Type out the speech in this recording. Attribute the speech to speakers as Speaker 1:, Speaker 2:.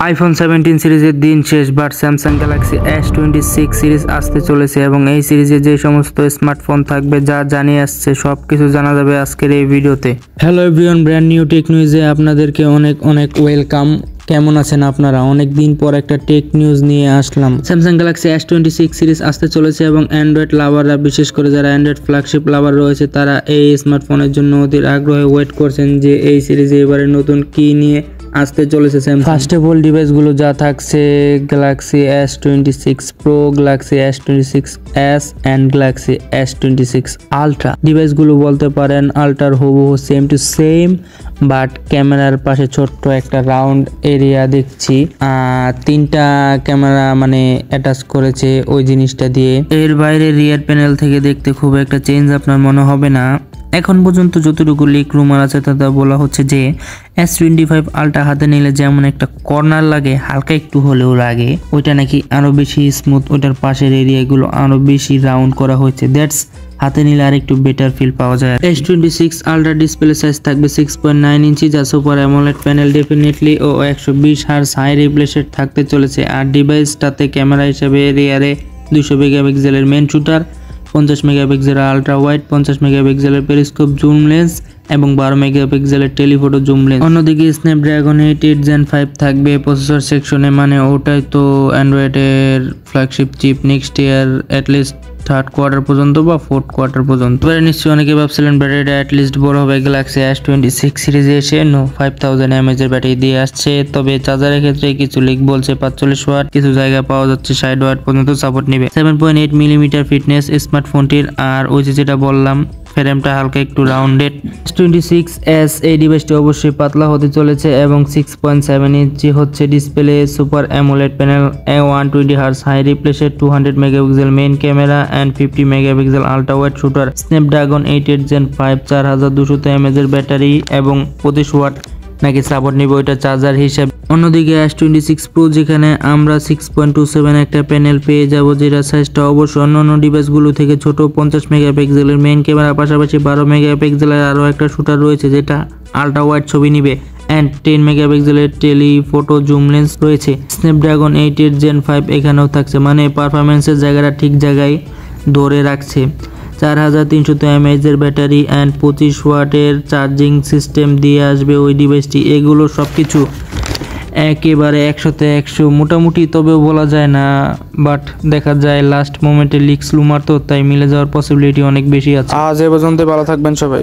Speaker 1: IPhone 17 সিরিজের দিন শেষ, but Samsung Galaxy S26 series আসতে চলেছে এবং এই সিরিজে যে সমস্ত স্মার্টফোন থাকবে যা জানিয়ে আসছে সবকিছু জানা যাবে আজকের এই ভিডিওতে। Hello everyone, brand new tech নিউজে আপনাদেরকে অনেক অনেক ওয়েলকাম। কেমন আছেন আপনারা? অনেক দিন পর একটা টেক নিউজ নিয়ে আসলাম। স্যামসাং গ্যালাক্সি S26 সিরিজ আসতে চলেছে এবং অ্যান্ড্রয়েড লাভাররা, বিশেষ করে যারা অ্যান্ড্রয়েড ফ্ল্যাগশিপ লাভার রয়েছে, তারা এই স্মার্টফোনের জন্য অধীর আগ্রহে ওয়েট করছেন যে এই সিরিজে এবারে নতুন কি নিয়ে আসতে চলেছে স্যামসাং। ফার্স্ট অফ অল ডিভাইসগুলো যা থাকছে, Galaxy S26 pro, Galaxy S26s and Galaxy S26 ultra. ডিভাইসগুলো বলতে পারেন আলট্রার হুবহু সেম টু সেম, বাট ক্যামেরার পাশে ছোট্ট একটা রাউন্ড এরিয়া দেখছি। তিনটা ক্যামেরা মানে অ্যাটাচ করেছে ওই জিনিসটা দিয়ে। এর বাইরে রিয়ার প্যানেল থেকে দেখতে খুব একটা চেঞ্জ আপনার মনে হবে না। এখন পর্যন্ত যতটুকু লিক রুমার আছে তাতে বলা হচ্ছে যে S25 আলট্রা হাতে নিলে যেমন একটা কর্নার লাগে, হালকা একটু হলেও লাগে, ওইটা নাকি আরো বেশি স্মুথ, ওইটার পাশের এরিয়াগুলো আরো বেশি রাউন্ড করা হয়েছে। দ্যাটস হাতে নিলে আর একটু বেটার ফিল পাওয়া যায়। S26 আলট্রা ডিসপ্লে সাইজ থাকবে 6.9 ইঞ্চি, যা সুপার অ্যামোলেড প্যানেল ডেফিনেটলি ও 120 হার্জ হাই রিফ্রেশ রেট থাকতে চলেছে। আর ডিভাইসটাতে ক্যামেরা হিসেবে রিয়ারে 200 মেগাপিক্সেলের মেন শুটার, 50 মেগাপিক্সেলের আলট্রা ওয়াইড, 50 মেগাপিক্সেলের পেরিস্কোপ জুম লেন্স এবং 12 মেগাপিক্সেলের টেলিফোটো জুম লেন্স। অন্যদিকে স্ন্যাপড্রাগন 8 Gen 5 থাকবে প্রসেসর সেকশনে, মানে ওটাই তো অ্যান্ড্রয়েডের flagship chip. Next year at least third quarter পর্যন্ত বা ফোর্থ কোয়ার্টার পর্যন্ত। এবারে নিশ্চয়ই অনেকে ভাবছিলেন ব্যাটারিটা অ্যাটলিস্ট বড় হবে। গ্যালাক্সি S26 সিরিজে এসে 5000 mAh এর ব্যাটারি দিয়ে আসছে, তবে চার্জারের ক্ষেত্রে কিছু লিক বলছে 45 ওয়াট, কিছু জায়গা পাওয়া যাচ্ছে 60 ওয়াট পর্যন্ত সাপোর্ট নেবে। 7.8 মিলিমিটার ফিটনেস স্মার্টফোনটির। আর ওই যেটা বললাম, ফ্রেমটা হালকা একটু রাউন্ডেড। S26s এই ডিভাইসটি অবশ্যই পাতলা হতে চলেছে এবং 6.7 ইঞ্চি হচ্ছে display, super AMOLED panel, 120 hertz high refresh rate, 200 megapixel main camera and 50 megapixel ultra wide shooter. Snapdragon 8 Gen 5 4200 mAh এর ব্যাটারি এবং 25 ওয়াট নাকি সাপোর্ট নিবে ওইটা চার্জার হিসেবে। অন্যদিকে S26 প্রো, যেখানে আমরা 6.27 একটা প্যানেল পেয়ে যাব, যেটা সাইজটা অবশ্য অন্যান্য ডিভাইসগুলো থেকে ছোট। 50 মেগাপিক্সেলের মেইন ক্যামেরার পাশাপাশি 12 মেগাপিক্সেলের আরও একটা শুটার রয়েছে, যেটা আলট্রা ওয়াইড ছবি নিবে অ্যান্ড 10 মেগাপিক্সেলের টেলিফোটো জুম লেন্স রয়েছে। স্ন্যাপড্রাগন 8 Gen 5 এখানেও থাকছে, মানে পারফরমেন্সের জায়গাটা ঠিক জায়গায় ধরে রাখছে। 4300 mAh এর ব্যাটারি অ্যান্ড 25 ওয়াটের চার্জিং সিস্টেম দিয়ে আসবে ওই ডিভাইসটি। এগুলো সব কিছু একেবারে 100তে 100 মোটামুটি, তবেও বলা যায় না, বাট দেখা যায় লাস্ট মোমেন্টে লিক্স লুমার, তো তাই মিলে যাওয়ার পসিবিলিটি অনেক বেশি আছে। আজ এ পর্যন্ত, ভালো থাকবেন সবাই।